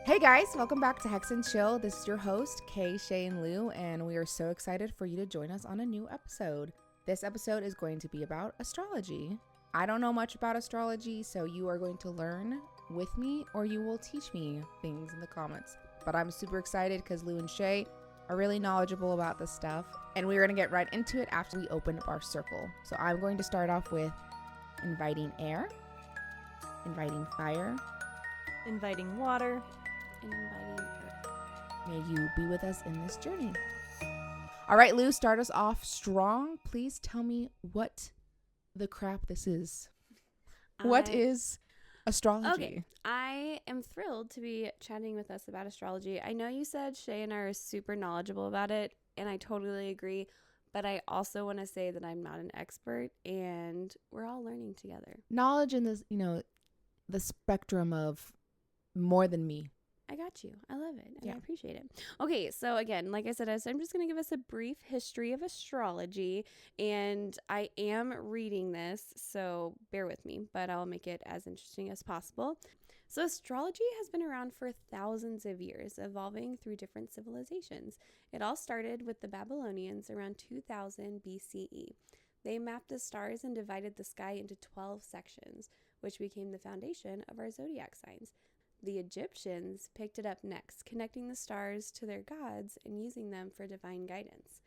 Hey guys, welcome back to Hex and Chill. This is your host, Kay, Shay, and Lou, and we are so excited for you to join us on a new episode. This episode is going to be about astrology. I don't know much about astrology, so you are going to learn with me or you will teach me things in the comments. But I'm super excited because Lou and Shay are really knowledgeable about this stuff, and we're going to get right into it after we open up our circle. So I'm going to start off with inviting air, inviting fire, inviting water, and inviting earth. May you be with us in this journey. All right, Lou, start us off strong. Please tell me what the crap this is. What is astrology? Okay, I am thrilled to be chatting with us about astrology. I know you said Shay and I are super knowledgeable about it, and I totally agree. But I also want to say that I'm not an expert, and we're all learning together. Knowledge in this, the spectrum of more than me. I got you. I love it. Yeah. I appreciate it. Okay, so again, like I said, I'm just going to give us a brief history of astrology, and I am reading this, so bear with me, but I'll make it as interesting as possible. So astrology has been around for thousands of years, evolving through different civilizations. It all started with the Babylonians around 2000 BCE. They mapped the stars and divided the sky into 12 sections, which became the foundation of our zodiac signs. The Egyptians picked it up next, connecting the stars to their gods and using them for divine guidance.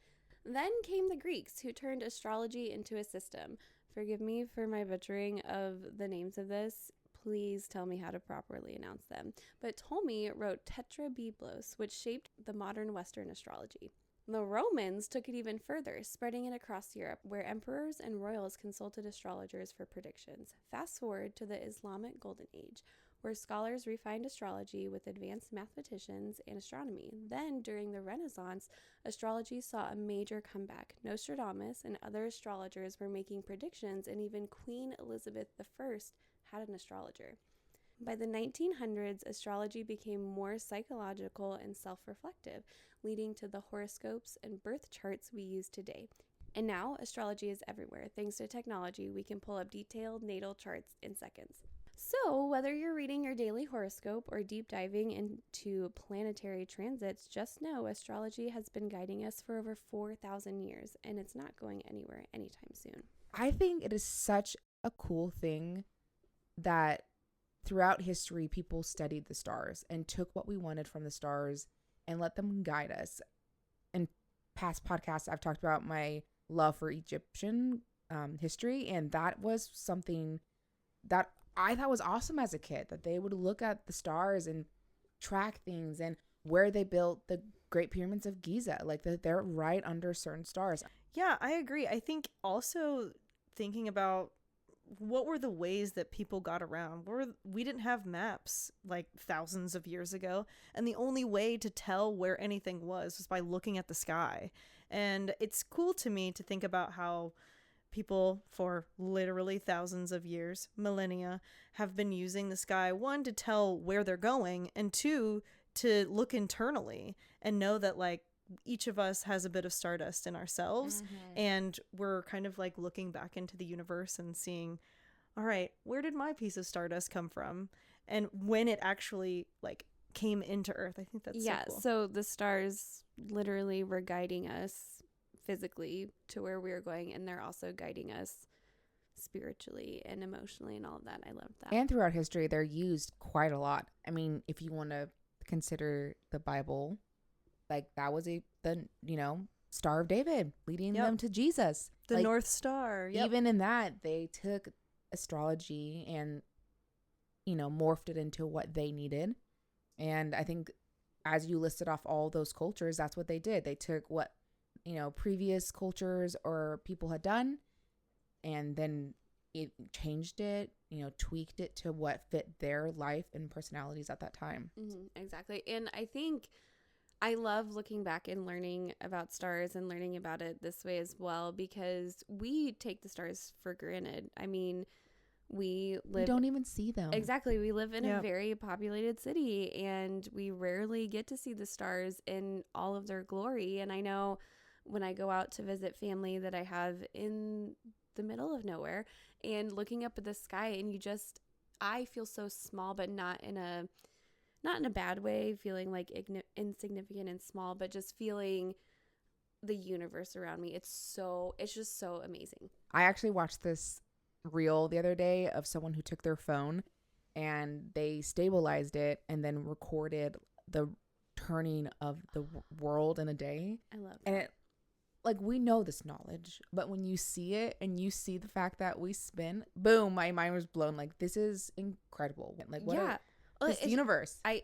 Then came the Greeks, who turned astrology into a system. Forgive me for my butchering of the names of this. Please tell me how to properly announce them. But Ptolemy wrote Tetrabiblos, which shaped the modern Western astrology. The Romans took it even further, spreading it across Europe, where emperors and royals consulted astrologers for predictions. Fast forward to the Islamic Golden Age, where scholars refined astrology with advanced mathematicians and astronomy. Then, during the Renaissance, astrology saw a major comeback. Nostradamus and other astrologers were making predictions, and even Queen Elizabeth I had an astrologer. By the 1900s, astrology became more psychological and self-reflective, leading to the horoscopes and birth charts we use today. And now, astrology is everywhere. Thanks to technology, we can pull up detailed natal charts in seconds. So, whether you're reading your daily horoscope or deep diving into planetary transits, just know astrology has been guiding us for over 4,000 years, and it's not going anywhere anytime soon. I think it is such a cool thing that throughout history, people studied the stars and took what we wanted from the stars and let them guide us. In past podcasts, I've talked about my love for Egyptian history, and that was something that I thought was awesome as a kid, that they would look at the stars and track things and where they built the Great Pyramids of Giza, like that they're right under certain stars. Yeah, I agree. I think also thinking about what were the ways that people got around. We didn't have maps like thousands of years ago, and the only way to tell where anything was by looking at the sky. And it's cool to me to think about how people for literally thousands of years, millennia, have been using the sky, one, to tell where they're going, and two, to look internally and know that like each of us has a bit of stardust in ourselves. And we're kind of like looking back into the universe and seeing, all right, where did my piece of stardust come from? And when it actually like came into Earth. I think that's so cool. So the stars literally were guiding us physically to where we were going, and they're also guiding us spiritually and emotionally and all of that. I love that. And throughout history, they're used quite a lot. I mean, if you want to consider the Bible, like that was the Star of David leading them to Jesus. The like, North Star. Yep. Even in that, they took astrology and, morphed it into what they needed. And I think as you listed off all those cultures, that's what they did. They took what previous cultures or people had done, and then it changed it, tweaked it to what fit their life and personalities at that time. Exactly. And I think I love looking back and learning about stars and learning about it this way as well, because we take the stars for granted. I mean, we don't even see them. Exactly. We live in a very populated city, and we rarely get to see the stars in all of their glory. And I know when I go out to visit family that I have in the middle of nowhere and looking up at the sky, and I feel so small, but not in a not in a bad way, feeling like insignificant and small, but just feeling the universe around me. It's just so amazing. I actually watched this reel the other day of someone who took their phone and they stabilized it and then recorded the turning of the world in a day. I love that. And it, like, we know this knowledge, but when you see it and you see the fact that we spin, boom, my mind was blown. Like, this is incredible. Like, what? Yeah. This universe. I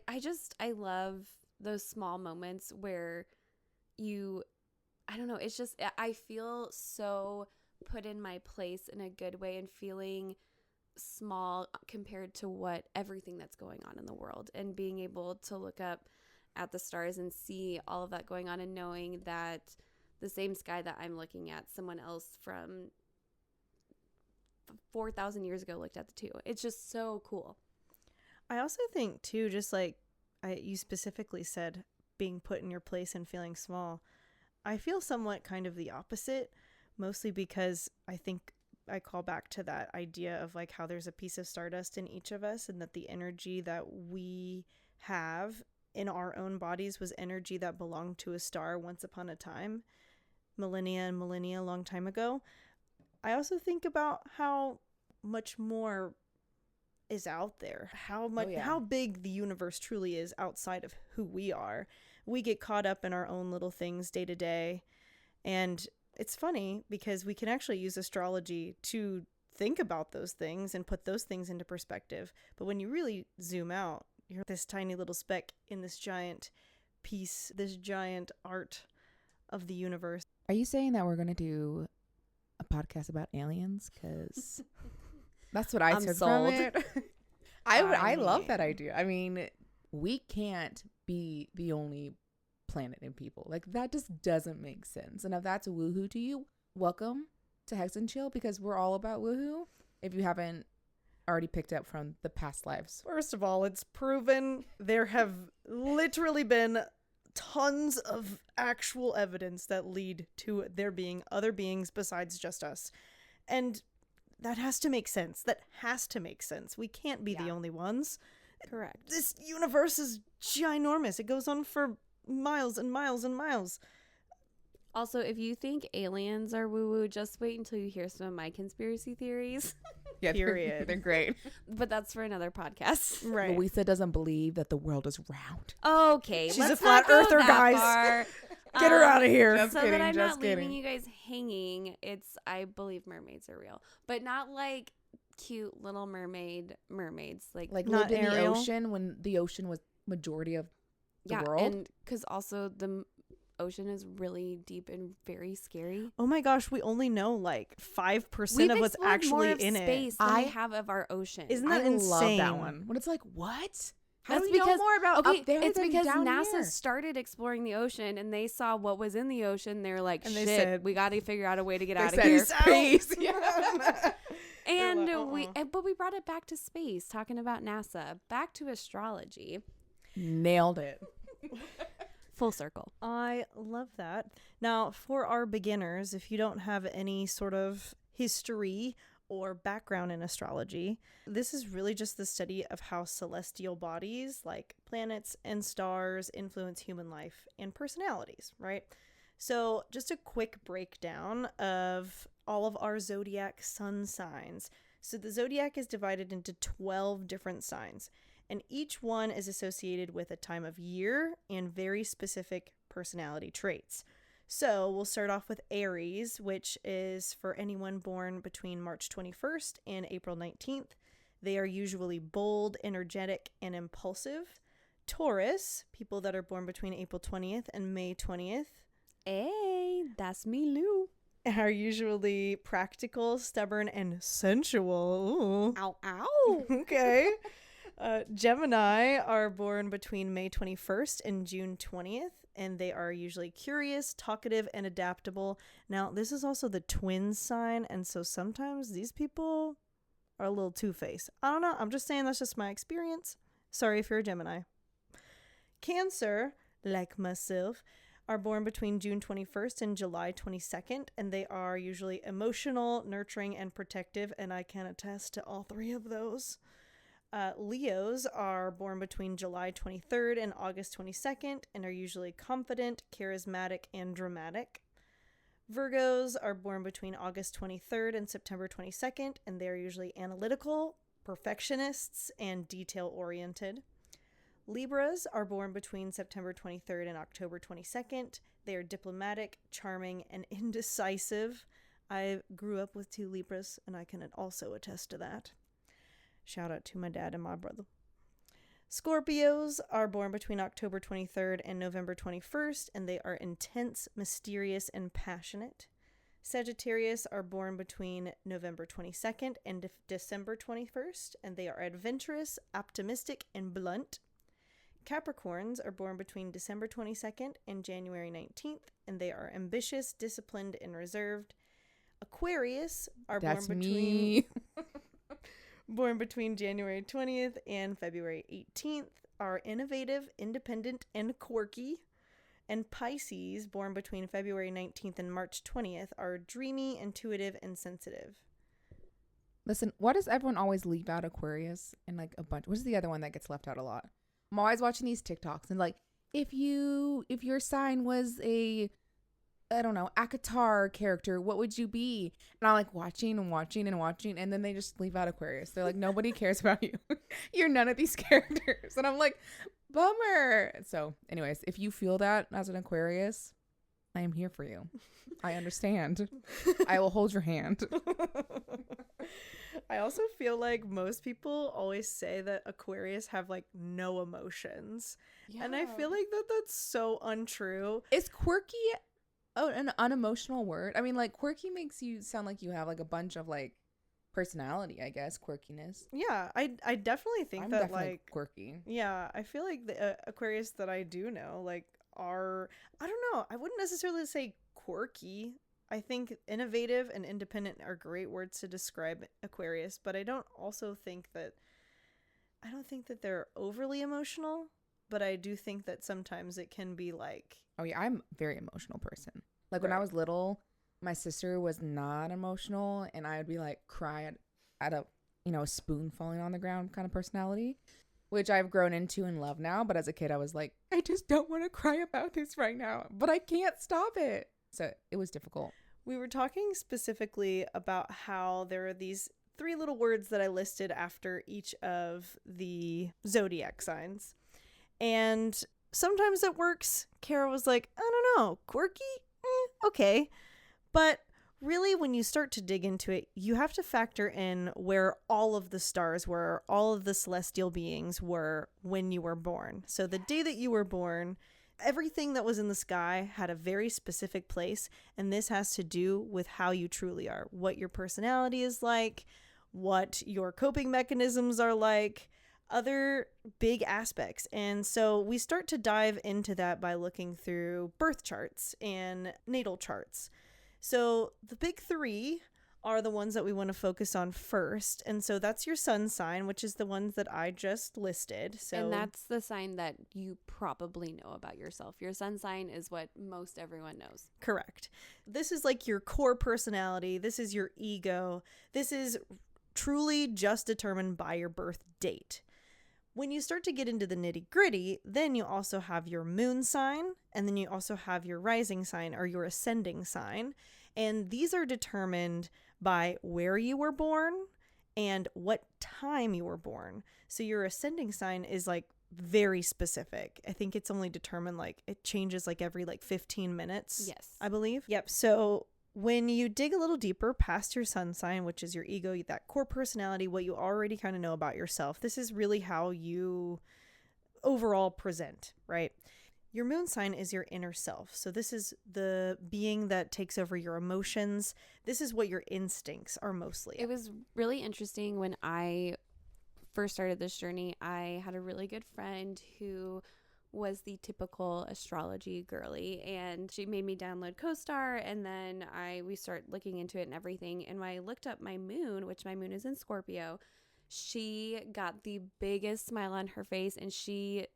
love those small moments where I don't know, it's just, I feel so put in my place in a good way and feeling small compared to what everything that's going on in the world, and being able to look up at the stars and see all of that going on, and knowing that the same sky that I'm looking at, someone else from 4,000 years ago looked at the too. It's just so cool. I also think too, just like you specifically said, being put in your place and feeling small, I feel somewhat kind of the opposite, mostly because I think I call back to that idea of like how there's a piece of stardust in each of us, and that the energy that we have in our own bodies was energy that belonged to a star once upon a time, millennia and millennia, a long time ago. I also think about how much more is out there, how big the universe truly is outside of who we are. We get caught up in our own little things day to day, and it's funny because we can actually use astrology to think about those things and put those things into perspective. But when you really zoom out, you're this tiny little speck in this giant piece, this giant art of the universe. Are you saying that we're going to do a podcast about aliens? Because that's what I I'm took sold. from it. I love that idea. I mean, we can't be the only planet in people. Like, that just doesn't make sense. And if that's woohoo to you, welcome to Hex and Chill, because we're all about woohoo. If you haven't already picked up from the past lives. First of all, it's proven. There have literally been tons of actual evidence that lead to there being other beings besides just us. And that has to make sense. We can't be the only ones. Correct. This universe is ginormous. It goes on for miles and miles and miles. Also, if you think aliens are woo-woo, just wait until you hear some of my conspiracy theories. Yeah, period. They're great. But that's for another podcast. Right. Louisa doesn't believe that the world is round. Okay. She's let's a flat not go earther, that guys. far. Get her out of here. Just so kidding, that I'm just not leaving kidding. you guys hanging. I believe mermaids are real. But not like cute little mermaids. Like Not lived in the Ariel? ocean when the ocean was majority of the yeah, world. and because also the ocean is really deep and very scary. Oh my gosh, we only know like 5% We've of what's explored actually more of in space it. than we have of our ocean. Isn't that I insane? love that one. When it's like, what? How That's do we know because- more about Okay, up there it's than because down NASA here? started exploring the ocean and they saw what was in the ocean. They're like, And shit, they said- we got to figure out a way to get They out of said, here. "Peace." Yeah. And They're like, but we brought it back to space, talking about NASA. Back to astrology. Nailed it. Full circle. I love that. Now, for our beginners, if you don't have any sort of history or background in astrology, this is really just the study of how celestial bodies like planets and stars influence human life and personalities, right? So just a quick breakdown of all of our zodiac sun signs. So the zodiac is divided into 12 different signs, and each one is associated with a time of year and very specific personality traits. So we'll start off with Aries, which is for anyone born between March 21st and April 19th. They are usually bold, energetic, and impulsive. Taurus, people that are born between April 20th and May 20th, Hey, that's me, Lou. are usually practical, stubborn, and sensual. Ooh. Ow, ow. Okay. Gemini are born between May 21st and June 20th, and they are usually curious, talkative, and adaptable. Now, this is also the twin sign, and so sometimes these people are a little two-faced. I don't know. I'm just saying that's just my experience. Sorry if you're a Gemini. Cancer, like myself, are born between June 21st and July 22nd, and they are usually emotional, nurturing, and protective, and I can attest to all three of those. Leos are born between July 23rd and August 22nd and are usually confident, charismatic, and dramatic. Virgos are born between August 23rd and September 22nd, and they are usually analytical, perfectionists, and detail-oriented. Libras are born between September 23rd and October 22nd. They are diplomatic, charming, and indecisive. I grew up with 2 Libras, and I can also attest to that. Shout out to my dad and my brother. Scorpios are born between October 23rd and November 21st, and they are intense, mysterious, and passionate. Sagittarius are born between November 22nd and December 21st, and they are adventurous, optimistic, and blunt. Capricorns are born between December 22nd and January 19th, and they are ambitious, disciplined, and reserved. Aquarius are born between January 20th and February 18th, are innovative, independent, and quirky. And Pisces, born between February 19th and March 20th, are dreamy, intuitive, and sensitive. Listen, why does everyone always leave out Aquarius and like a bunch? What is the other one that gets left out a lot? I'm always watching these TikToks and like, if your sign was a, I don't know, Akatar character, what would you be? And I'm like watching, and then they just leave out Aquarius. They're like, nobody cares about you. You're none of these characters. And I'm like, bummer. So anyways, if you feel that as an Aquarius, I am here for you. I understand. I will hold your hand. I also feel like most people always say that Aquarius have like no emotions. Yeah. And I feel like that's so untrue. Is quirky an unemotional word? I mean, like, quirky makes you sound like you have like a bunch of like personality, I guess. Quirkiness. Yeah, I definitely think I'm that definitely like quirky. Yeah, I feel like the Aquarius that I do know like are, I don't know, I wouldn't necessarily say quirky. I think innovative and independent are great words to describe Aquarius, but I don't think that they're overly emotional, but I do think that sometimes it can be like, oh yeah, I'm a very emotional person. Like right. When I was little, my sister was not emotional, and I would be like cry at a a spoon falling on the ground kind of personality, which I've grown into and love now. But as a kid, I was like, I just don't want to cry about this right now, but I can't stop it. So it was difficult. We were talking specifically about how there are these 3 little words that I listed after each of the zodiac signs. And sometimes it works. Kara was like, I don't know, quirky? Okay. But really, when you start to dig into it, you have to factor in where all of the stars were, all of the celestial beings were when you were born. So the day that you were born, everything that was in the sky had a very specific place, and this has to do with how you truly are, what your personality is like, what your coping mechanisms are like, other big aspects. And so we start to dive into that by looking through birth charts and natal charts. So the big 3 are the ones that we want to focus on first. And so that's your sun sign, which is the ones that I just listed. So, and that's the sign that you probably know about yourself. Your sun sign is what most everyone knows. Correct. This is like your core personality. This is your ego. This is truly just determined by your birth date. When you start to get into the nitty-gritty, then you also have your moon sign, and then you also have your rising sign or your ascending sign. And these are determined by where you were born and what time you were born. So your ascending sign is like very specific. I think it's only determined like it changes like every like 15 minutes. Yes. I believe. Yep. So when you dig a little deeper past your sun sign, which is your ego, that core personality, what you already kind of know about yourself, this is really how you overall present, right? Your moon sign is your inner self. So this is the being that takes over your emotions. This is what your instincts are mostly. It was really interesting when I first started this journey. I had a really good friend who was the typical astrology girly, and she made me download CoStar, and then we start looking into it and everything. And when I looked up my moon, which my moon is in Scorpio, she got the biggest smile on her face, and she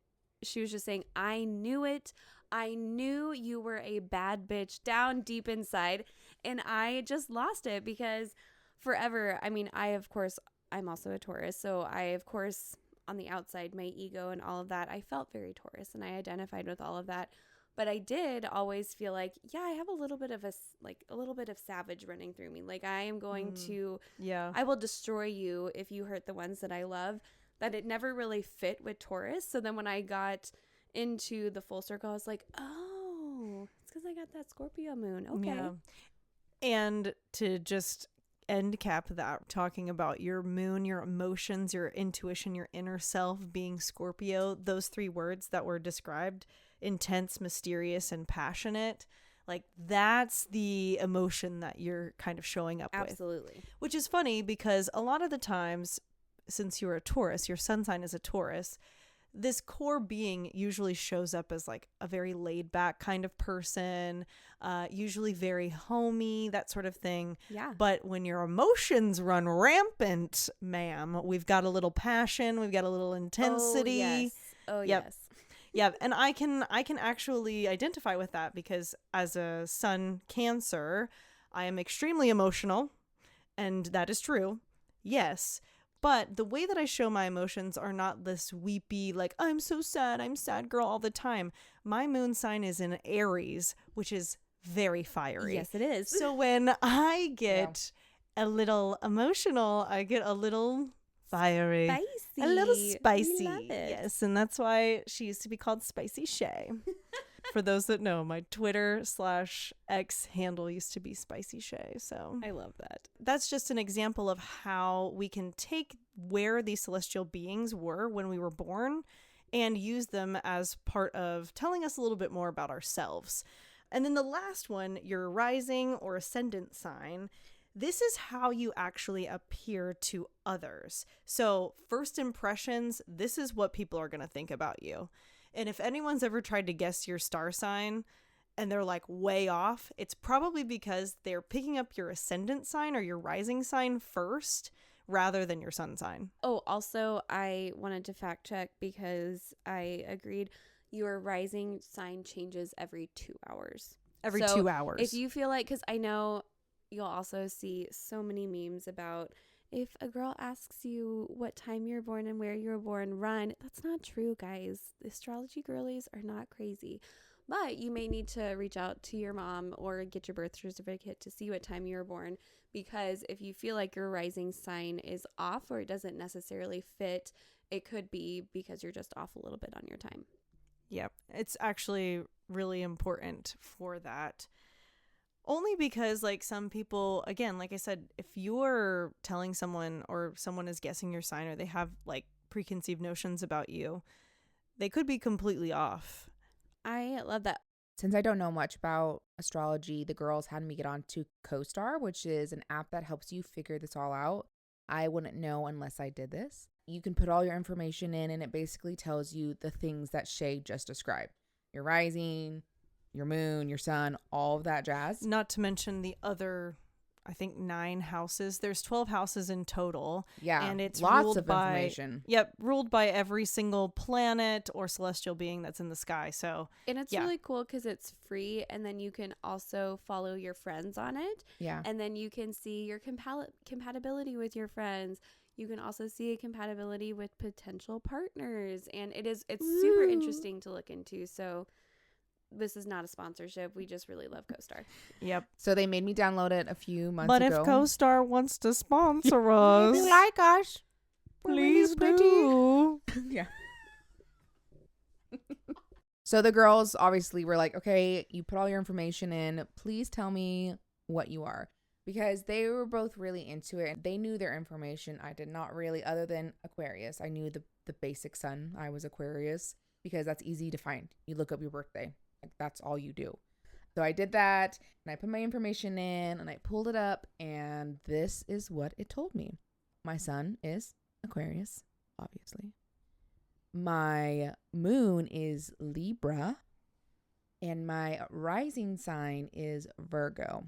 was just saying, I knew it. I knew you were a bad bitch down deep inside. And I just lost it because forever, I mean, I, of course, I'm also a Taurus. So I, of course, on the outside, my ego and all of that, I felt very Taurus and I identified with all of that. But I did always feel like, yeah, I have a little bit of a little bit of savage running through me. Like I am going to, I will destroy you if you hurt the ones that I love. That it never really fit with Taurus. So then when I got into the full circle, I was like, oh, it's because I got that Scorpio moon. Okay. Yeah. And to just end cap that, talking about your moon, your emotions, your intuition, your inner self being Scorpio, those 3 words that were described, intense, mysterious, and passionate, like that's the emotion that you're kind of showing up with. Absolutely. Which is funny because a lot of the times, since you're a Taurus, your sun sign is a Taurus, this core being usually shows up as like a very laid back kind of person, usually very homey, that sort of thing. Yeah. But when your emotions run rampant, ma'am, we've got a little passion, we've got a little intensity. Oh, Yep. yes. Yeah, and I can actually identify with that because as a sun Cancer, I am extremely emotional, and that is true. Yes. But the way that I show my emotions are not this weepy, like, I'm so sad, I'm sad girl all the time. My moon sign is in Aries, which is very fiery. Yes, it is. So when I get a little emotional, I get a little fiery. Spicy. A little spicy. We love it. Yes, and that's why she used to be called Spicy Shay. For those that know, my Twitter/X handle used to be Spicy Shay. So I love that. that's just an example of how we can take where these celestial beings were when we were born and use them as part of telling us a little bit more about ourselves. And then the last one, your rising or ascendant sign. This is how you actually appear to others. So first impressions, this is what people are going to think about you. And if anyone's ever tried to guess your star sign and they're like way off, it's probably because they're picking up your ascendant sign or your rising sign first rather than your sun sign. Oh, also, I wanted to fact check because I agreed your rising sign changes every 2 hours. Every So 2 hours. If you feel like, because I know you'll also see so many memes about if a girl asks you what time you're born and where you were born, run. That's not true, guys. The astrology girlies are not crazy. But you may need to reach out to your mom or get your birth certificate to see what time you were born. Because if you feel like your rising sign is off or it doesn't necessarily fit, it could be because you're just off a little bit on your time. Yep. It's actually really important for that. Only because, like, some people, again, like I said, if you're telling someone or someone is guessing your sign or they have, like, preconceived notions about you, they could be completely off. I love that. Since I don't know much about astrology, the girls had me get on to CoStar, which is an app that helps you figure this all out. I wouldn't know unless I did this. You can put all your information in, and it basically tells you the things that Shay just described. Your rising, your moon, your sun, all of that jazz. Not to mention the other, I think, 9 houses. There's 12 houses in total. Yeah, and it's lots ruled of information. Yep, ruled by every single planet or celestial being that's in the sky. So, And it's yeah. really cool because it's free, and then you can also follow your friends on it. Yeah. And then you can see your compatibility with your friends. You can also see a compatibility with potential partners. And it's super interesting to look into. So this is not a sponsorship. We just really love CoStar. Yep. So they made me download it a few months But ago. if CoStar wants to sponsor us, If you like us, we're please really do. Yeah. So the girls obviously were like, okay, you put all your information in. Please tell me what you are. Because they were both really into it. They knew their information. I did not really, other than Aquarius. I knew the basic sun. I was Aquarius because that's easy to find. You look up your birthday. Like, that's all you do. So I did that, and I put my information in, and I pulled it up, and this is what it told me. My sun is Aquarius, obviously. My moon is Libra, and my rising sign is Virgo.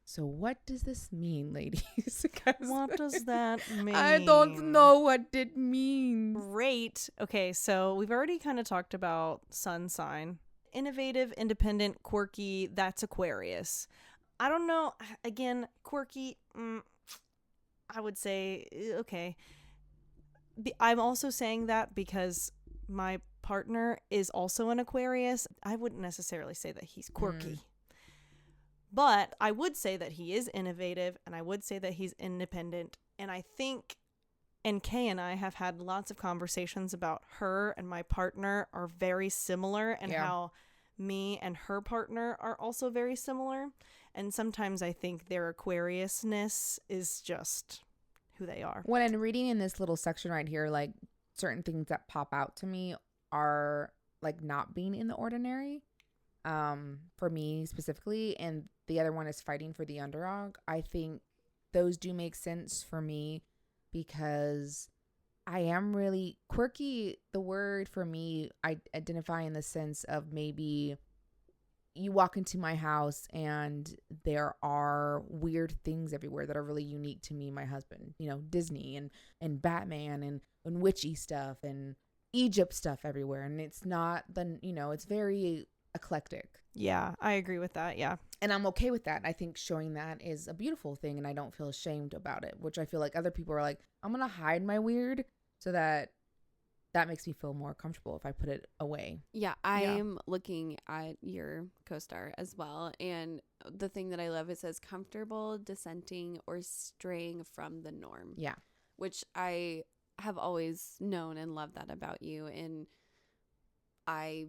So what does this mean, ladies? What does that mean? I don't know what it means. Great. Okay, so we've already kind of talked about sun sign. Innovative, independent, quirky, that's Aquarius. I don't know. Again, quirky, I would say, okay. I'm also saying that because my partner is also an Aquarius. I wouldn't necessarily say that he's quirky. But I would say that he is innovative, and I would say that he's independent. And I think, and Kay and I have had lots of conversations about her and my partner are very similar, and how me and her partner are also very similar. And sometimes I think their Aquariusness is just who they are. When I'm reading in this little section right here, like certain things that pop out to me are like not being in the ordinary, for me specifically, and the other one is fighting for the underdog. I think those do make sense for me because I am really quirky. The word for me, I identify in the sense of maybe you walk into my house and there are weird things everywhere that are really unique to me and my husband, you know, Disney and Batman and witchy stuff and Egypt stuff everywhere. And it's not it's very eclectic. Yeah, I agree with that. Yeah. And I'm okay with that. I think showing that is a beautiful thing, and I don't feel ashamed about it, which I feel like other people are like, I'm going to hide my weird so that makes me feel more comfortable if I put it away. Yeah, I'm looking at your co-star as well. And the thing that I love, it says comfortable, dissenting, or straying from the norm. Yeah. Which I have always known and loved that about you. And I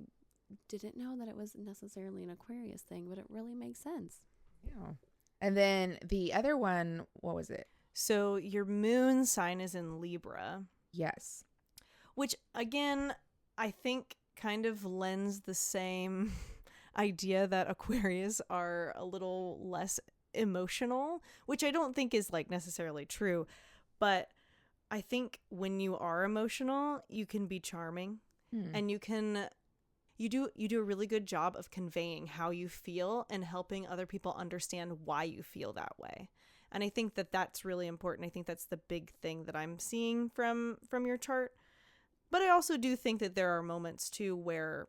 didn't know that it was necessarily an Aquarius thing, but it really makes sense. Yeah. And then the other one, what was it? So your moon sign is in Libra. Yes. Which, again, I think kind of lends the same idea that Aquarius are a little less emotional, which I don't think is like necessarily true. But I think when you are emotional, you can be charming and you do a really good job of conveying how you feel and helping other people understand why you feel that way. And I think that that's really important. I think that's the big thing that I'm seeing from your chart. But I also do think that there are moments too where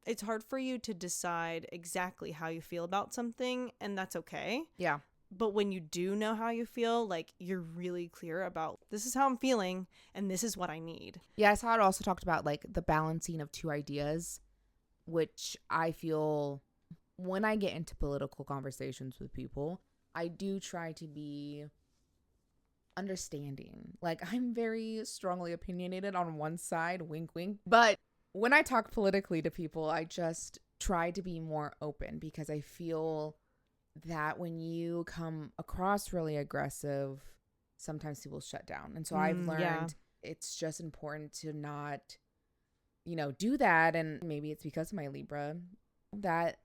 it's hard for you to decide exactly how you feel about something, and that's okay. Yeah. But when you do know how you feel, like you're really clear about this is how I'm feeling and this is what I need. Yeah, I saw it also talked about like the balancing of two ideas, which I feel when I get into political conversations with people, I do try to be understanding. Like I'm very strongly opinionated on one side, wink wink, but when I talk politically to people, I just try to be more open because I feel that when you come across really aggressive, sometimes people shut down. And so I've learned it's just important to not do that. And maybe it's because of my Libra, that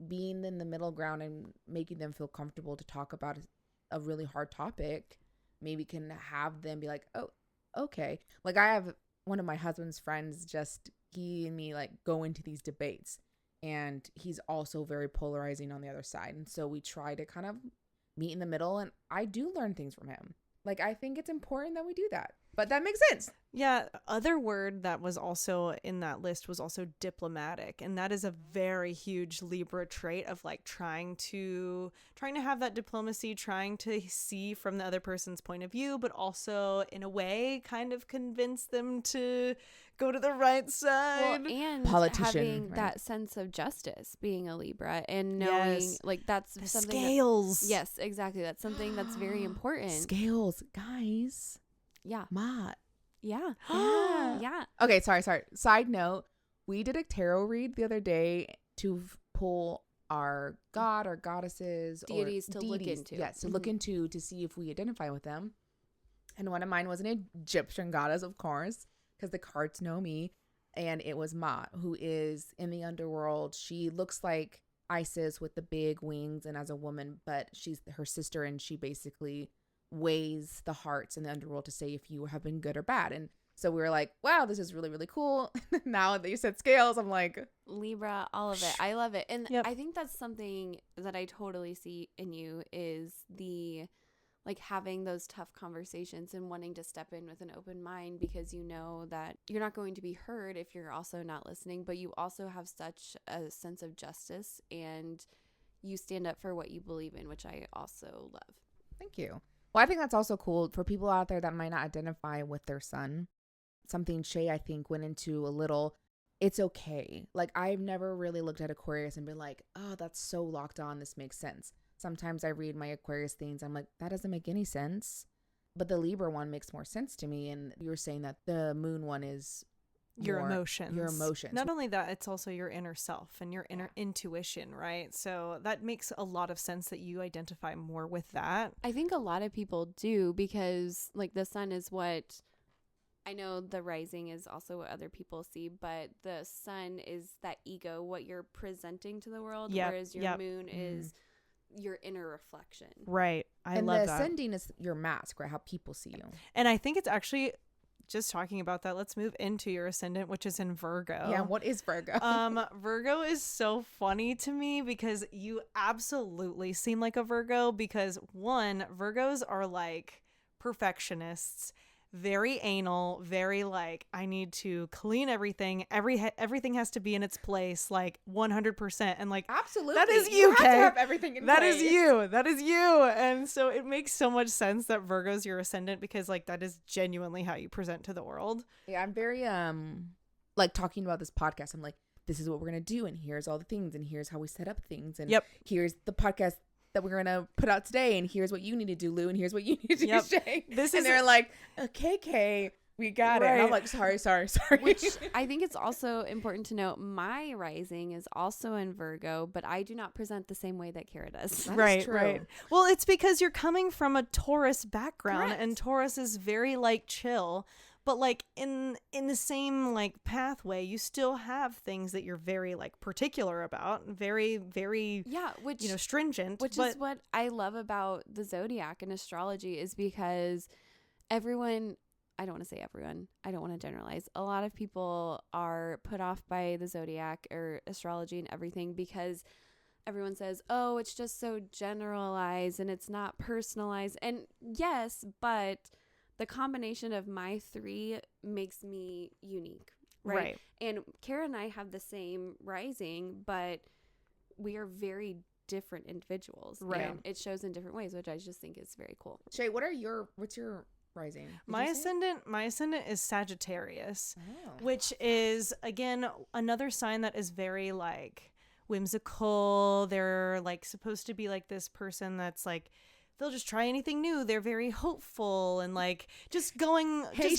being in the middle ground and making them feel comfortable to talk about a really hard topic maybe can have them be like, oh, okay. Like I have one of my husband's friends, he and me like go into these debates, and he's also very polarizing on the other side. And so we try to kind of meet in the middle, and I do learn things from him. Like I think it's important that we do that. But that makes sense. Yeah, other word that was also in that list was also diplomatic, and that is a very huge Libra trait of like trying to have that diplomacy, trying to see from the other person's point of view, but also in a way kind of convince them to go to the right side. Well, and Politician, having right? that sense of justice, being a Libra, and knowing like that's the something scales. Yes, exactly. That's something that's very important. Scales, guys. Yeah. Mott. Yeah. Yeah. Okay, sorry. Side note, we did a tarot read the other day to pull our god or goddesses Deities or to look into. Yes, to look into to see if we identify with them. And one of mine was an Egyptian goddess, of course, because the cards know me. And it was Ma, who is in the underworld. She looks like Isis with the big wings and as a woman, but she's her sister, and she basically weighs the hearts in the underworld to say if you have been good or bad. And so we were like, wow, this is really, really cool. Now that you said scales, I'm like, Libra, all of it. I love it. And Yep. I think that's something that I totally see in you is the like having those tough conversations and wanting to step in with an open mind, because you know that you're not going to be heard if you're also not listening, but you also have such a sense of justice and you stand up for what you believe in, which I also love. thank you. Well, I think that's also cool for people out there that might not identify with their sun. Something Shay, I think, went into a little, it's okay. Like, I've never really looked at Aquarius and been like, oh, that's so locked on. This makes sense. Sometimes I read my Aquarius things. I'm like, that doesn't make any sense. But the Libra one makes more sense to me. And you were saying that the moon one is your emotions. Your emotions. Not only that, it's also your inner self and your inner intuition, right? So that makes a lot of sense that you identify more with that. I think a lot of people do, because like the sun is what, I know the rising is also what other people see, but the sun is that ego, what you're presenting to the world, whereas your moon is your inner reflection. Right. I and love the that. ascending is your mask, right? How people see you. And I think it's actually, just talking about that, let's move into your ascendant, which is in Virgo. Yeah, what is Virgo? Virgo is so funny to me because you absolutely seem like a Virgo, because one, Virgos are like perfectionists, very anal, very like, I need to clean everything. Everything has to be in its place, like 100%. And like, absolutely, that is you have to have everything in that place. is you. That is you. And so it makes so much sense that Virgo's your ascendant, because like that is genuinely how you present to the world. Yeah, I'm very like talking about this podcast. I'm like, this is what we're gonna do, and here's all the things, and here's how we set up things, and here's the podcast that we're gonna put out today, and here's what you need to do, Lou, and here's what you need to do, Shay. And they're like, okay, Kay, we got it. And I'm like, sorry. Which I think it's also important to note, my rising is also in Virgo, but I do not present the same way that Kara does. Right. Well, it's because you're coming from a Taurus background. Correct. And Taurus is very like chill, but like in the same like pathway, you still have things that you're very like particular about, very, very, which, stringent. Which is what I love about the Zodiac and astrology, is because everyone, I don't want to say everyone, I don't want to generalize. A lot of people are put off by the Zodiac or astrology and everything because everyone says, oh, it's just so generalized and it's not personalized. And yes, but the combination of my three makes me unique, right? And Kara and I have the same rising, but we are very different individuals. Right. And it shows in different ways, which I just think is very cool. Shay, what's your rising? My ascendant is Sagittarius, which is, again, another sign that is very like whimsical. They're like supposed to be like this person that's like, they'll just try anything new. They're very hopeful and like just going with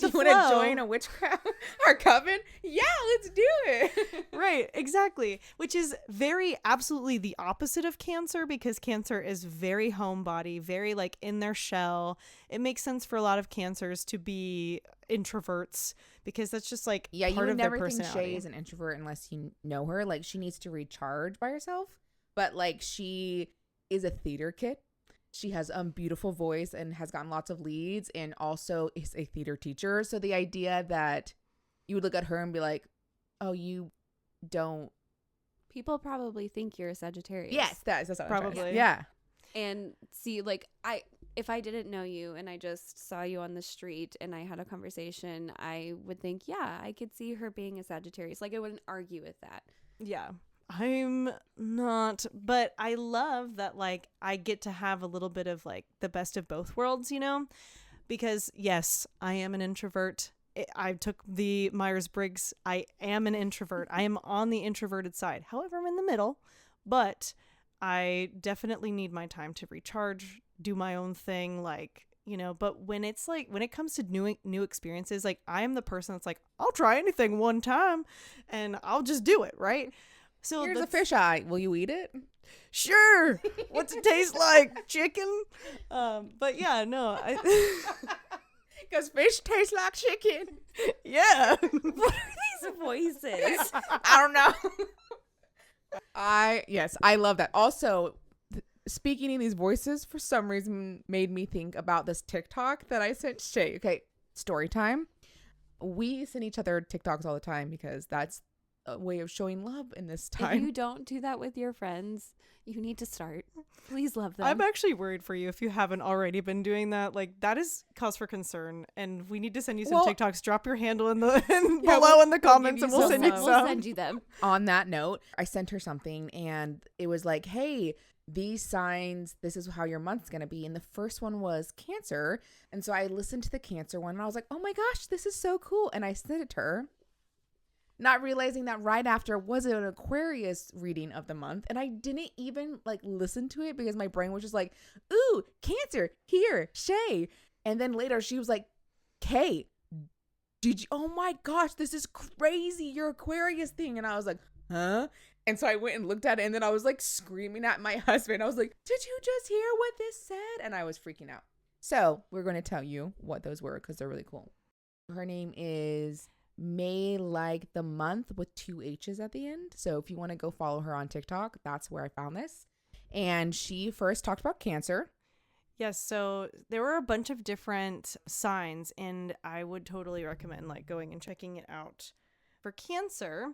the flow. You want to join a witchcraft or coven? Yeah, let's do it. Right, exactly. Which is very absolutely the opposite of Cancer, because Cancer is very homebody, very like in their shell. It makes sense for a lot of Cancers to be introverts, because that's just like part of their personality. You would never think Shay is an introvert unless you know her. Like, she needs to recharge by herself, but like she is a theater kid. She has a beautiful voice and has gotten lots of leads, and also is a theater teacher. So the idea that you would look at her and be like, oh, you don't. People probably think you're a Sagittarius. Yes, that's what probably. Yeah. And see, like, if I didn't know you and I just saw you on the street and I had a conversation, I would think, yeah, I could see her being a Sagittarius. Like, I wouldn't argue with that. Yeah. I'm not, but I love that like I get to have a little bit of like the best of both worlds, because yes, I am an introvert. I took the Myers-Briggs. I am an introvert. I am on the introverted side. However, I'm in the middle, but I definitely need my time to recharge, do my own thing, like, but when it's like, when it comes to new experiences, like I am the person that's like, I'll try anything one time and I'll just do it. Right. So here's a fisheye. Will you eat it? Sure. What's it taste like? Chicken? But yeah, no. Because fish tastes like chicken. Yeah. What are these voices? I don't know. I love that. Also, speaking in these voices for some reason made me think about this TikTok that I sent Shay. Okay, story time. We send each other TikToks all the time because that's a way of showing love in this time. If you don't do that with your friends, you need to start. Please love them. I'm actually worried for you if you haven't already been doing that. Like, that is cause for concern, and we need to send you some TikToks. Drop your handle in the below in the comments, and we'll send you some. We'll send you them. On that note, I sent her something, and it was like, hey, these signs, this is how your month's going to be. And the first one was Cancer. And so I listened to the Cancer one and I was like, oh my gosh, this is so cool. And I sent it to her, not realizing that right after was an Aquarius reading of the month. And I didn't even like listen to it because my brain was just like, ooh, Cancer, here, Shay. And then later she was like, Kay, did you, oh my gosh, this is crazy, your Aquarius thing. And I was like, huh? And so I went and looked at it, and then I was like screaming at my husband. I was like, did you just hear what this said? And I was freaking out. So we're going to tell you what those were because they're really cool. Her name is May Like the Month with 2 H's at the end. So if you want to go follow her on TikTok, that's where I found this. And she first talked about Cancer. Yes, so there were a bunch of different signs, and I would totally recommend like going and checking it out. For Cancer,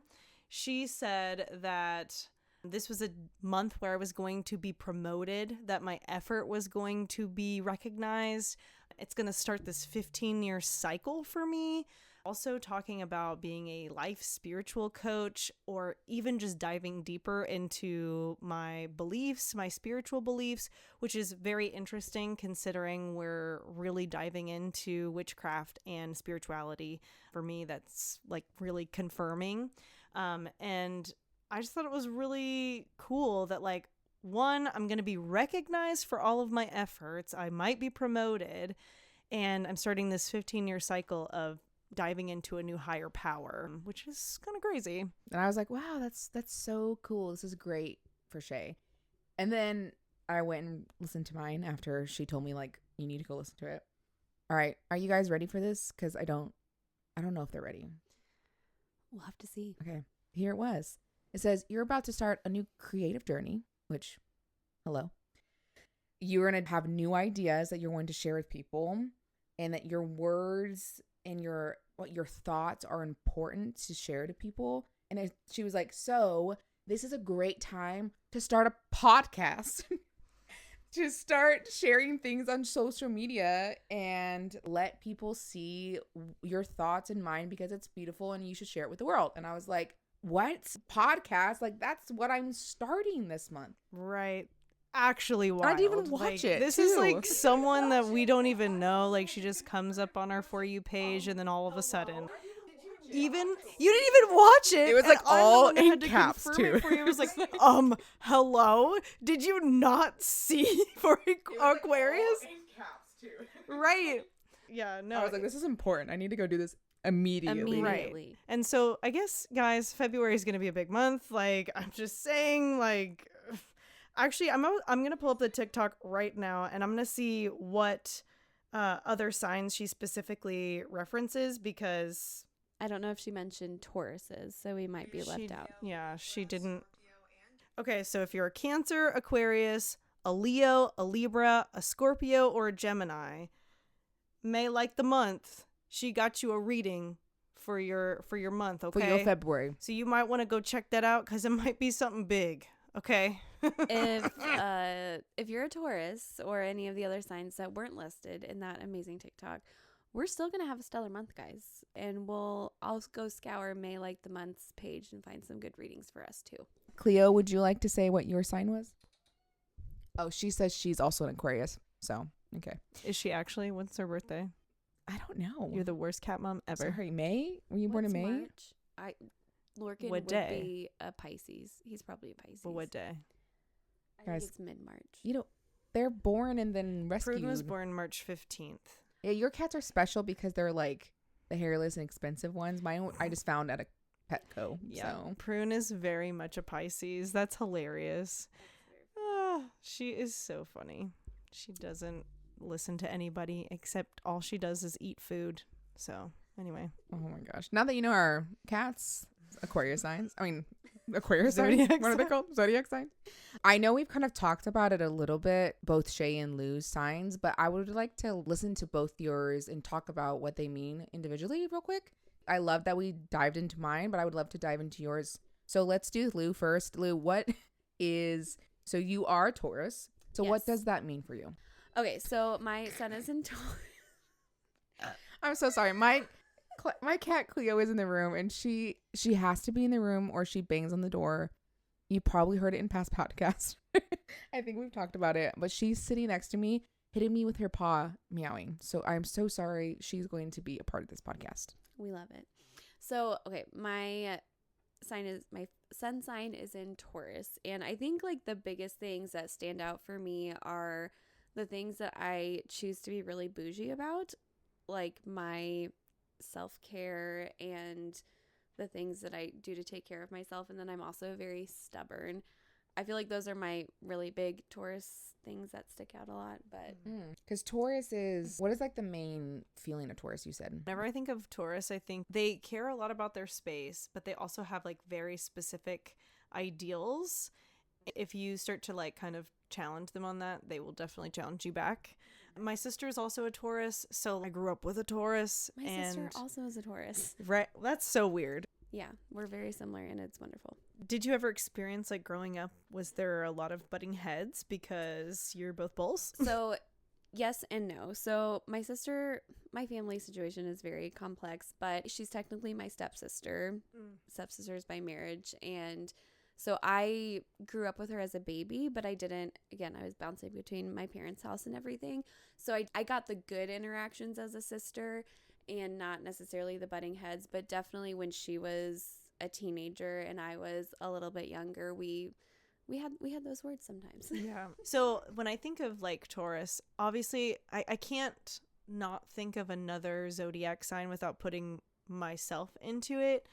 she said that this was a month where I was going to be promoted, that my effort was going to be recognized. It's going to start this 15-year cycle for me. Also talking about being a life spiritual coach, or even just diving deeper into my beliefs, my spiritual beliefs, which is very interesting considering we're really diving into witchcraft and spirituality. For me, that's like really confirming. And I just thought it was really cool that like, one, I'm going to be recognized for all of my efforts. I might be promoted, and I'm starting this 15-year cycle of diving into a new higher power, which is kind of crazy. And I was like, wow, that's so cool. This is great for Shay. And then I went and listened to mine after she told me like, you need to go listen to it. All right. Are you guys ready for this? Because I don't know if they're ready. We'll have to see. Okay. Here it was. It says, you're about to start a new creative journey, which, hello. You're going to have new ideas that you're going to share with people, and that your words and your thoughts are important to share to people. And she was like, so this is a great time to start a podcast, to start sharing things on social media and let people see your thoughts and mine, because it's beautiful and you should share it with the world. And I was like, what? Podcast? Like, that's what I'm starting this month. Right. Actually wild. I didn't even watch it. This is like someone that we don't even know. Like, she just comes up on our For You page, and then all of a sudden, you didn't even watch it. It was like all in to caps too. For you. It was like, hello, did you not see for Aquarius? In caps too. Right. Yeah. No. I was like, this is important. I need to go do this immediately. Right. And so I guess, guys, February is gonna be a big month. Like, I'm just saying, like. Actually, I'm going to pull up the TikTok right now, and I'm going to see what other signs she specifically references, because I don't know if she mentioned Tauruses, so we might be left out. Yeah, she didn't. Okay, so if you're a Cancer, Aquarius, a Leo, a Libra, a Scorpio, or a Gemini, May Like the Month, she got you a reading for your month, okay? For your February. So you might want to go check that out, because it might be something big. Okay. If you're a Taurus or any of the other signs that weren't listed in that amazing TikTok, we're still gonna have a stellar month, guys, and I'll go scour May Like the Month's page and find some good readings for us too. Cleo, would you like to say what your sign was? Oh, she says she's also an Aquarius. So okay. Is she actually? What's her birthday? I don't know. You're the worst cat mom ever. Sorry, May? Were you born in May? March? Lorcan What would day? be a Pisces. He's probably a Pisces. Well, what day? I Guys, think it's mid-March. You know, they're born and then rescued. Pruden was born March 15th. Yeah, your cats are special because they're like the hairless and expensive ones. Mine, I just found at a Petco. Yeah, So. Prune is very much a Pisces. That's hilarious. She is so funny. She doesn't listen to anybody except all she does is eat food. So anyway. Oh my gosh. Now that you know our cats, Aquarius signs. I mean, Aquarius Zodiac signs. What are they sign? called? Zodiac signs. I know we've kind of talked about it a little bit, both Shay and Lou's signs, but I would like to listen to both yours and talk about what they mean individually real quick. I love that we dived into mine, but I would love to dive into yours. So let's do Lou first. Lou, so you are a Taurus. So what Yes. does that mean for you? Okay, so my son is in Taurus. I'm so sorry. My cat Cleo is in the room, and she has to be in the room or she bangs on the door You probably heard it in past podcasts. I think we've talked about it, but she's sitting next to me, hitting me with her paw, meowing. So I'm so sorry. She's going to be a part of this podcast. We love it. So, okay, my sun sign is in Taurus, and I think like the biggest things that stand out for me are the things that I choose to be really bougie about, like my self-care and the things that I do to take care of myself. And then I'm also very stubborn. I feel like those are my really big Taurus things that stick out a lot. But because Taurus is, what is like the main feeling of Taurus, you said? Whenever I think of Taurus, I think they care a lot about their space, but they also have like very specific ideals. If you start to like kind of challenge them on that, they will definitely challenge you back. My sister is also a Taurus, so I grew up with a Taurus. My sister also is a Taurus. Right, that's so weird. Yeah, we're very similar, and it's wonderful. Did you ever experience like growing up, was there a lot of butting heads because you're both bulls? So yes and no. So my sister, my family situation is very complex, but she's technically my stepsister, stepsisters by marriage. And so I grew up with her as a baby, but I didn't, again, I was bouncing between my parents' house and everything. So I got the good interactions as a sister and not necessarily the butting heads, but definitely when she was a teenager and I was a little bit younger, we had those words sometimes. Yeah. So when I think of like Taurus, obviously I can't not think of another zodiac sign without putting myself into it.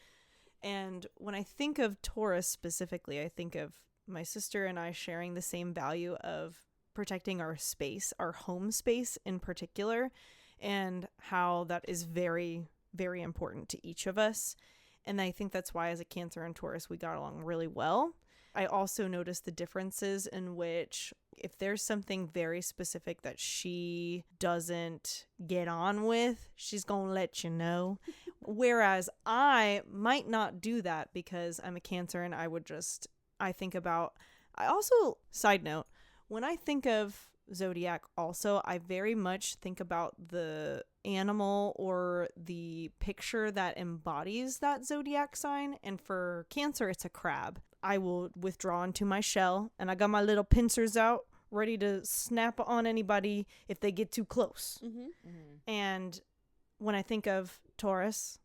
And when I think of Taurus specifically, I think of my sister and I sharing the same value of protecting our space, our home space in particular, and how that is very, very important to each of us. And I think that's why as a Cancer and Taurus, we got along really well. I also noticed the differences in which if there's something very specific that she doesn't get on with, she's going to let you know. Whereas I might not do that because I'm a Cancer and I also, side note, when I think of Zodiac also, I very much think about the animal or the picture that embodies that Zodiac sign. And for Cancer, it's a crab. I will withdraw into my shell and I got my little pincers out ready to snap on anybody if they get too close. And when I think of Taurus,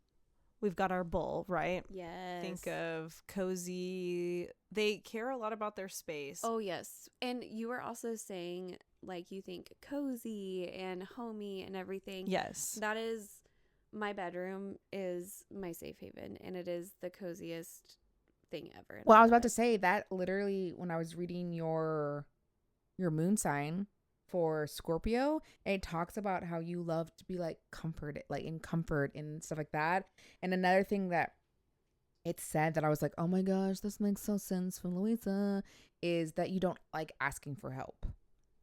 we've got our bull, right? Yes. Think of cozy. They care a lot about their space. Oh, yes. And you were also saying, like, you think cozy and homey and everything. Yes. That is, my bedroom is my safe haven, and it is the coziest thing ever. Well, I was about to say that literally when I was reading your moon sign for Scorpio, it talks about how you love to be like comforted, like in comfort and stuff like that. And another thing that it said that I was like, oh my gosh, this makes so sense from Louisa, is that you don't like asking for help,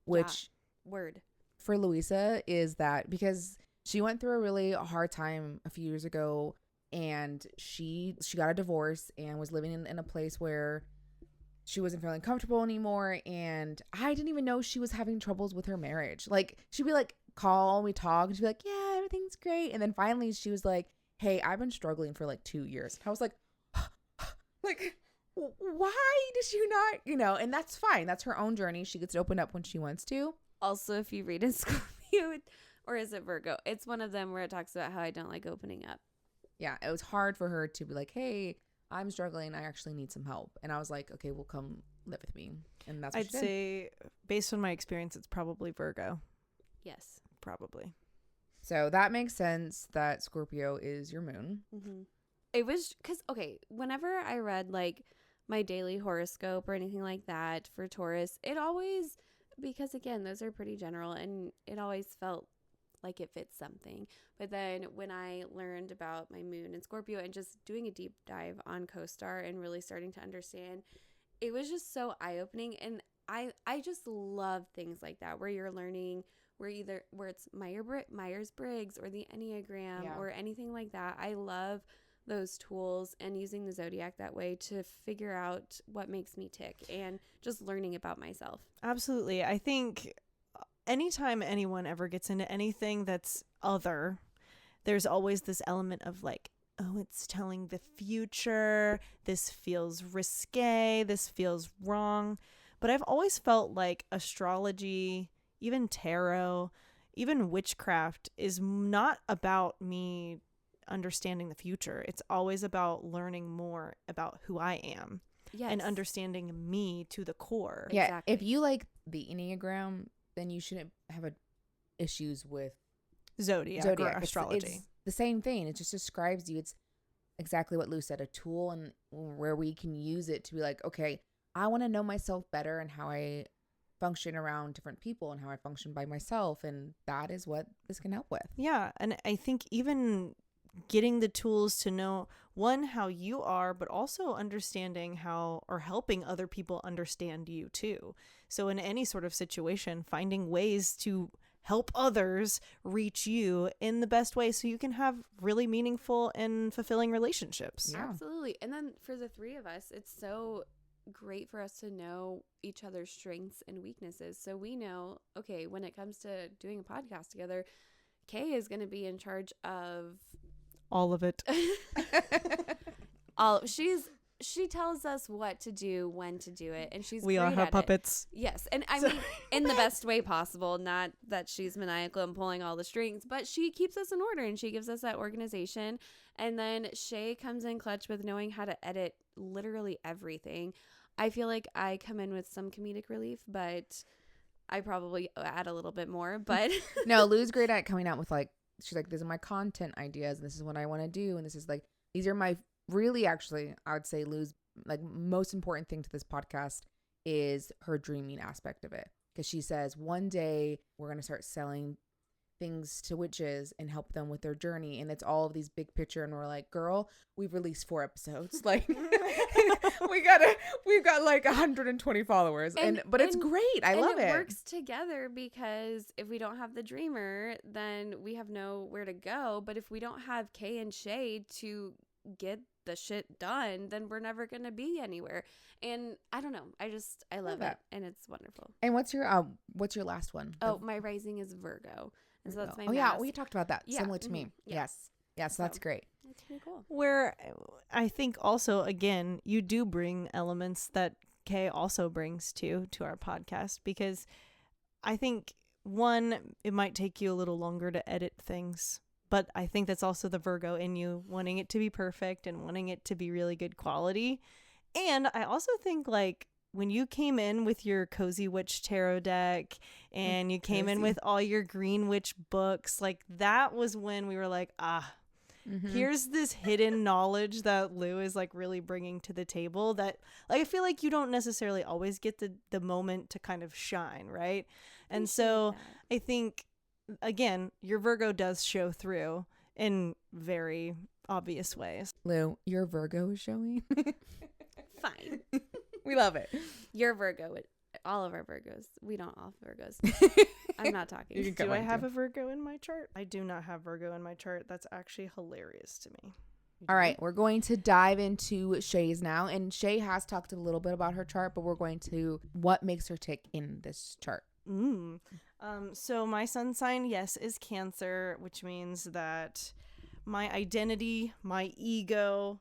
which word for Louisa is that because she went through a really hard time a few years ago, and she got a divorce and was living in a place where she wasn't feeling comfortable anymore. And I didn't even know she was having troubles with her marriage. Like, she'd be like, call and we talk, and she'd be like, yeah, everything's great. And then finally she was like, hey, I've been struggling for like 2 years. I was like, like, why did you not, and that's fine. That's her own journey. She gets to open up when she wants to. Also, if you read in Scorpio, or is it Virgo? It's one of them where it talks about how I don't like opening up. Yeah, it was hard for her to be like, hey, I'm struggling. I actually need some help. And I was like, okay, well, come live with me. And that's what I'd say, based on my experience, it's probably Virgo. Yes. Probably. So that makes sense that Scorpio is your moon. Mm-hmm. It was because, okay, whenever I read like my daily horoscope or anything like that for Taurus, it always, because again, those are pretty general, and it always felt like it fits something. But then when I learned about my moon in Scorpio and just doing a deep dive on CoStar and really starting to understand, it was just so eye-opening. And I just love things like that where you're learning where it's Myers-Briggs or the Enneagram or anything like that. I love those tools and using the Zodiac that way to figure out what makes me tick and just learning about myself. Absolutely. I think anytime anyone ever gets into anything that's other, there's always this element of like, oh, it's telling the future. This feels risque. This feels wrong. But I've always felt like astrology, even tarot, even witchcraft is not about me understanding the future. It's always about learning more about who I am. Yes. And understanding me to the core. Yeah, Exactly. if you like the Enneagram, then you shouldn't have issues with Zodiac. Or astrology. It's the same thing. It just describes you. It's exactly what Lou said, a tool, and where we can use it to be like, okay, I want to know myself better and how I function around different people and how I function by myself. And that is what this can help with. Yeah. And I think even getting the tools to know, one, how you are, but also understanding how, or helping other people understand you too. So in any sort of situation, finding ways to help others reach you in the best way so you can have really meaningful and fulfilling relationships. Yeah. Absolutely. And then for the three of us, it's so great for us to know each other's strengths and weaknesses. So we know, okay, when it comes to doing a podcast together, Kay is going to be in charge of All of it. she tells us what to do, when to do it, and she's We great are her at it. puppets. Yes, and I mean in the best way possible, not that she's maniacal and pulling all the strings, but she keeps us in order and she gives us that organization. And then Shay comes in clutch with knowing how to edit literally everything. I feel like I come in with some comedic relief, but I probably add a little bit more. But No, Lou's great at coming out with like, she's like, these are my content ideas and this is what I want to do. And this is like, these are my, really actually, I would say Lou's like most important thing to this podcast is her dreaming aspect of it. Because she says one day we're going to start selling things to witches and help them with their journey. And it's all of these big picture. And we're like, girl, we've released 4 episodes. Like we've got like 120 followers. But it's great. I love it. It works together because if we don't have the dreamer, then we have nowhere to go. But if we don't have Kay and Shay to get the shit done, then we're never going to be anywhere. And I don't know. I love it. And it's wonderful. And what's your last one? Oh, my rising is Virgo. And so that's my yeah, mask. we talked about that. Yeah. Similar to me. Yeah. Yes, so that's great. That's pretty cool. Where I think also, again, you do bring elements that Kay also brings to our podcast, because I think, one, it might take you a little longer to edit things, but I think that's also the Virgo in you, wanting it to be perfect and wanting it to be really good quality. And I also think, like, when you came in with your Cozy Witch tarot deck and you came in with all your Green Witch books, like, that was when we were like, here's this hidden knowledge that Lou is like really bringing to the table that, like, I feel like you don't necessarily always get the moment to kind of shine, right? And so I think, again, your Virgo does show through in very obvious ways. Lou, your Virgo is showing. Fine. We love it. You're Virgo. All of our Virgos. We don't all Virgos. I'm not talking. Do I have a Virgo in my chart? I do not have Virgo in my chart. That's actually hilarious to me. All right, we're going to dive into Shay's now. And Shay has talked a little bit about her chart, but we're going to what makes her tick in this chart. So my sun sign, yes, is Cancer, which means that my identity, my ego,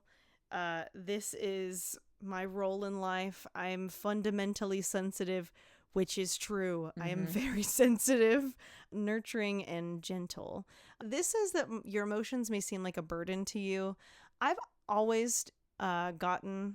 this is my role in life. I'm fundamentally sensitive, which is true. I am very sensitive, nurturing, and gentle. This says that your emotions may seem like a burden to you. I've always gotten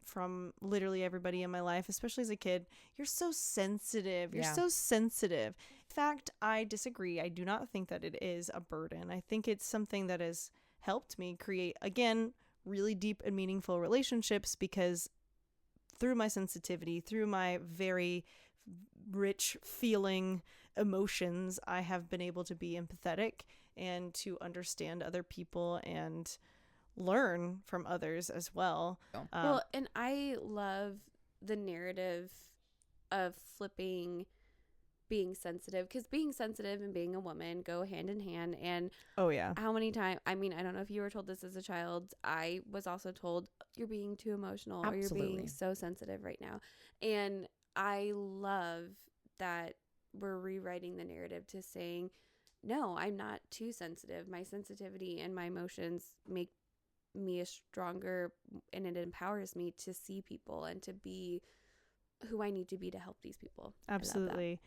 from literally everybody in my life, especially as a kid, you're so sensitive. You're so sensitive. In fact, I disagree. I do not think that it is a burden. I think it's something that has helped me create, again, really deep and meaningful relationships, because through my sensitivity, through my very rich feeling emotions, I have been able to be empathetic and to understand other people and learn from others as well. Well, and I love the narrative of flipping being sensitive, because being sensitive and being a woman go hand in hand. And how many times, I mean, I don't know if you were told this as a child, I was also told, you're being too emotional, or you're being so sensitive right now. And I love that we're rewriting the narrative to saying, no, I'm not too sensitive. My sensitivity and my emotions make me a stronger, and it empowers me to see people and to be who I need to be to help these people. Absolutely.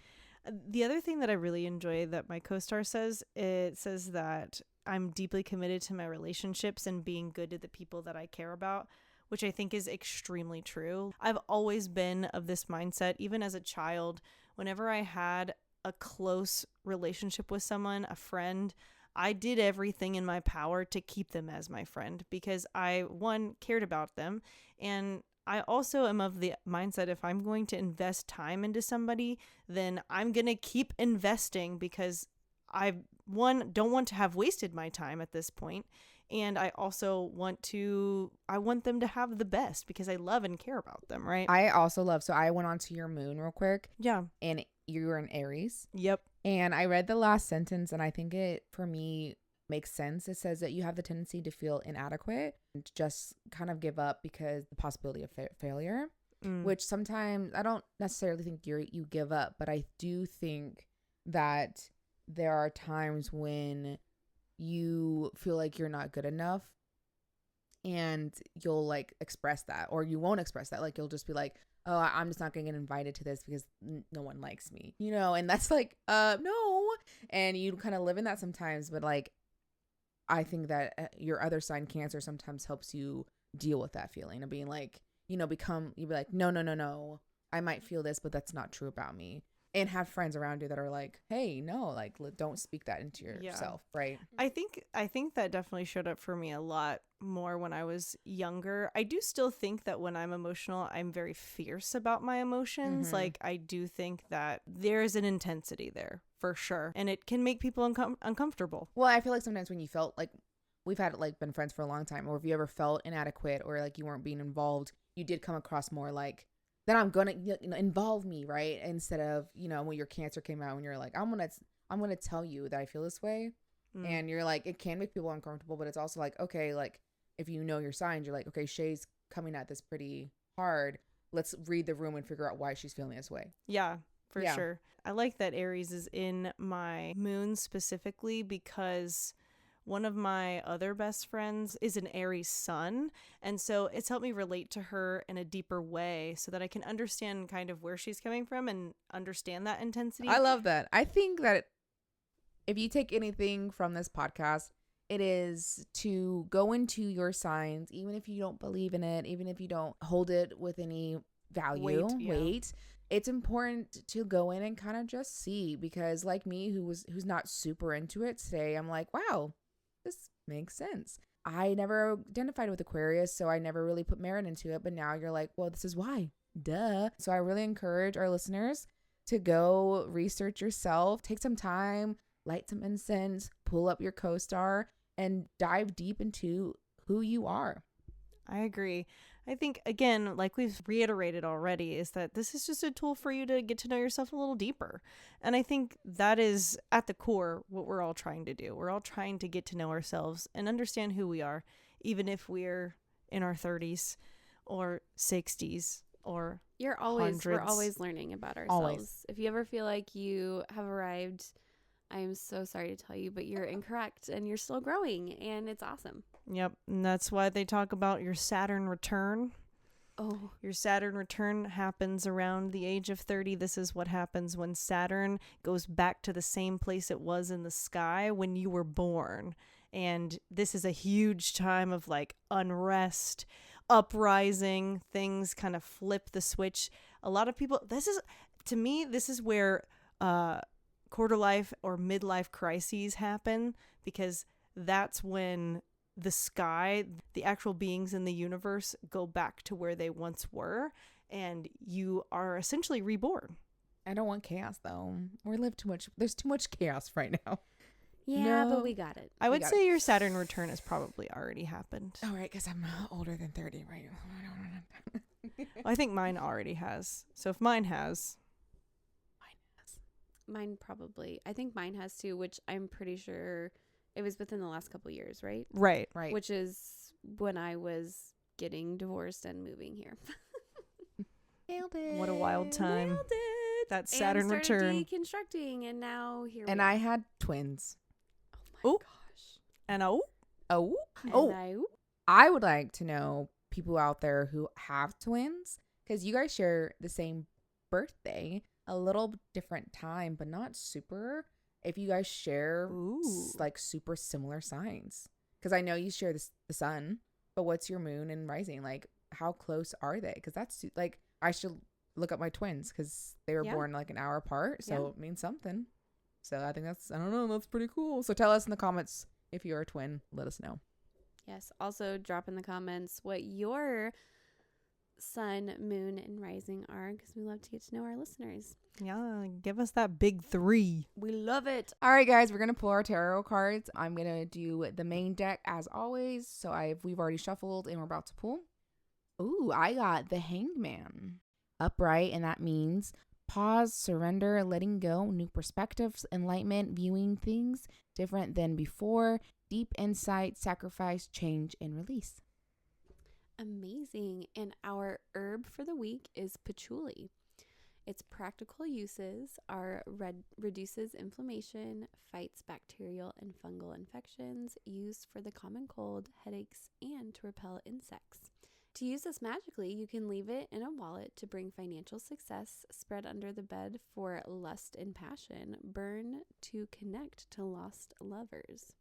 The other thing that I really enjoy that my co-star says, it says that I'm deeply committed to my relationships and being good to the people that I care about, which I think is extremely true. I've always been of this mindset, even as a child. Whenever I had a close relationship with someone, a friend, I did everything in my power to keep them as my friend because I, one, cared about them, and I also am of the mindset if I'm going to invest time into somebody, then I'm going to keep investing because I, one, don't want to have wasted my time at this point. And I also want them to have the best because I love and care about them, right? I also love, so I went on to your moon real quick. Yeah. And you were in Aries. Yep. And I read the last sentence, and I think it, for me, makes sense. It says that you have the tendency to feel inadequate and just kind of give up because the possibility of failure, which sometimes I don't necessarily think you give up, but I do think that there are times when you feel like you're not good enough and you'll like express that, or you won't express that. Like you'll just be like, oh, I'm just not going to get invited to this because no one likes me, and that's like, no. And you kind of live in that sometimes, but like, I think that your other sign, Cancer, sometimes helps you deal with that feeling of being like, you'd be like, no, I might feel this, but that's not true about me. And have friends around you that are like, hey, no, like, don't speak that into yourself, right? I think that definitely showed up for me a lot more when I was younger. I do still think that when I'm emotional, I'm very fierce about my emotions. Mm-hmm. Like, I do think that there's an intensity there for sure. And it can make people uncomfortable. Well, I feel like sometimes when you felt like, we've had like been friends for a long time, or if you ever felt inadequate or like you weren't being involved, you did come across more like, then I'm gonna involve me, right? Instead of, when your Cancer came out and you're like, I'm gonna tell you that I feel this way. And you're like, it can make people uncomfortable, but it's also like, okay, like if you know your signs, you're like, okay, Shay's coming at this pretty hard. Let's read the room and figure out why she's feeling this way. Yeah, for sure. I like that Aries is in my moon specifically because one of my other best friends is an Aries sun. And so it's helped me relate to her in a deeper way so that I can understand kind of where she's coming from and understand that intensity. I love that. I think that if you take anything from this podcast, it is to go into your signs, even if you don't believe in it, even if you don't hold it with any value, weight. It's important to go in and kind of just see, because like me, who's not super into it today, I'm like, wow, this makes sense. I never identified with Aquarius, so I never really put merit into it. But now you're like, well, this is why. Duh. So I really encourage our listeners to go research yourself, take some time, light some incense, pull up your co-star, and dive deep into who you are. I agree. I think, again, like we've reiterated already, is that this is just a tool for you to get to know yourself a little deeper. And I think that is at the core what we're all trying to do. We're all trying to get to know ourselves and understand who we are, even if we're in our 30s or 60s or we're always learning about ourselves. Always. If you ever feel like you have arrived, I am so sorry to tell you, but you're incorrect and you're still growing, and it's awesome. Yep. And that's why they talk about your Saturn return. Oh, your Saturn return happens around the age of 30. This is what happens when Saturn goes back to the same place it was in the sky when you were born. And this is a huge time of like unrest, uprising, things kind of flip the switch. A lot of people, this is where quarter life or midlife crises happen, because that's when the sky, the actual beings in the universe, go back to where they once were, and you are essentially reborn. I don't want chaos though. There's too much chaos right now. yeah, No. but we got it. I would say your Saturn return has probably already happened. All right, because I'm older than 30, right? I think mine already has. So if mine has, Mine probably. I think mine has too, which I'm pretty sure it was within the last couple of years, right? right. Which is when I was getting divorced and moving here. Nailed it. What a wild time. Nailed it. That Saturn and started return. deconstructing, and now here And we are. I had twins. Oh my Ooh. gosh. And Oh, And oh, I would like to know people out there who have twins, because you guys share the same birthday, a little different time, but not super. If you guys share like super similar signs, because I know you share the sun, but what's your moon and rising? Like, how close are they? Because that's like, I should look up my twins because they were born like an hour apart, so it means something. So I think I don't know, that's pretty cool. So tell us in the comments if you're a twin. Let us know. Yes. Also, drop in the comments what your sun, moon, and rising are, because we love to get to know our listeners. Yeah, give us that big 3. We love it. All right, guys, we're gonna pull our tarot cards. I'm gonna do the main deck as always. So we've already shuffled and we're about to pull. Ooh, I got the Hanged Man upright, and that means pause, surrender, letting go, new perspectives, enlightenment, viewing things different than before, deep insight, sacrifice, change, and release. Amazing. And our herb for the week is patchouli. Its practical uses are reduces inflammation, fights bacterial and fungal infections, used for the common cold, headaches, and to repel insects. To use this magically, you can leave it in a wallet to bring financial success, spread under the bed for lust and passion, burn to connect to lost lovers.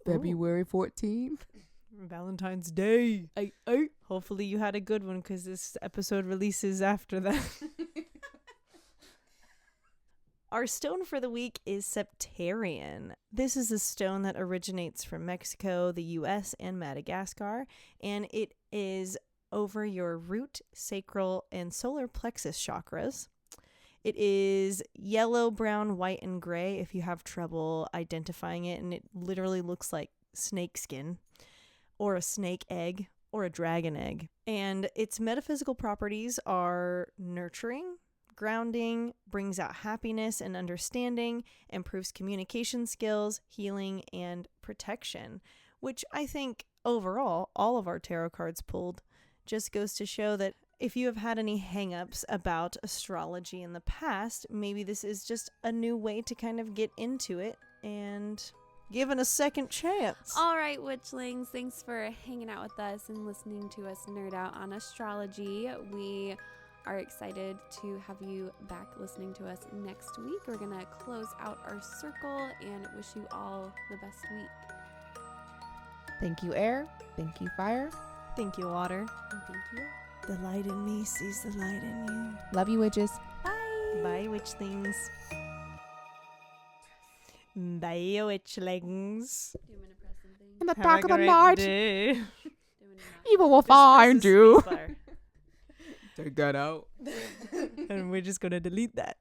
February 14th. Valentine's Day. Hopefully you had a good one, because this episode releases after that. Our stone for the week is Septarian. This is a stone that originates from Mexico, the US, and Madagascar, and it is over your root, sacral, and solar plexus chakras. It is yellow, brown, white, and gray if you have trouble identifying it, and it literally looks like snake skin, or a snake egg, or a dragon egg. And its metaphysical properties are nurturing, grounding, brings out happiness and understanding, improves communication skills, healing, and protection, which I think overall, all of our tarot cards pulled just goes to show that if you have had any hang-ups about astrology in the past, maybe this is just a new way to kind of get into it and given a second chance. All right, witchlings, thanks for hanging out with us and listening to us nerd out on astrology. We are excited to have you back listening to us next week. We're going to close out our circle and wish you all the best week. Thank you, air. Thank you, fire. Thank you, water. And thank you. The light in me sees the light in you. Love you, witches. Bye. Bye, witchlings. Bye, witchlings. Do you want me to press something? In the Have dark a of the great night, day. Doing enough. evil will Just press find the you. spacebar. Take that out. And we're just gonna delete that.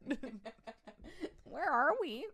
Where are we?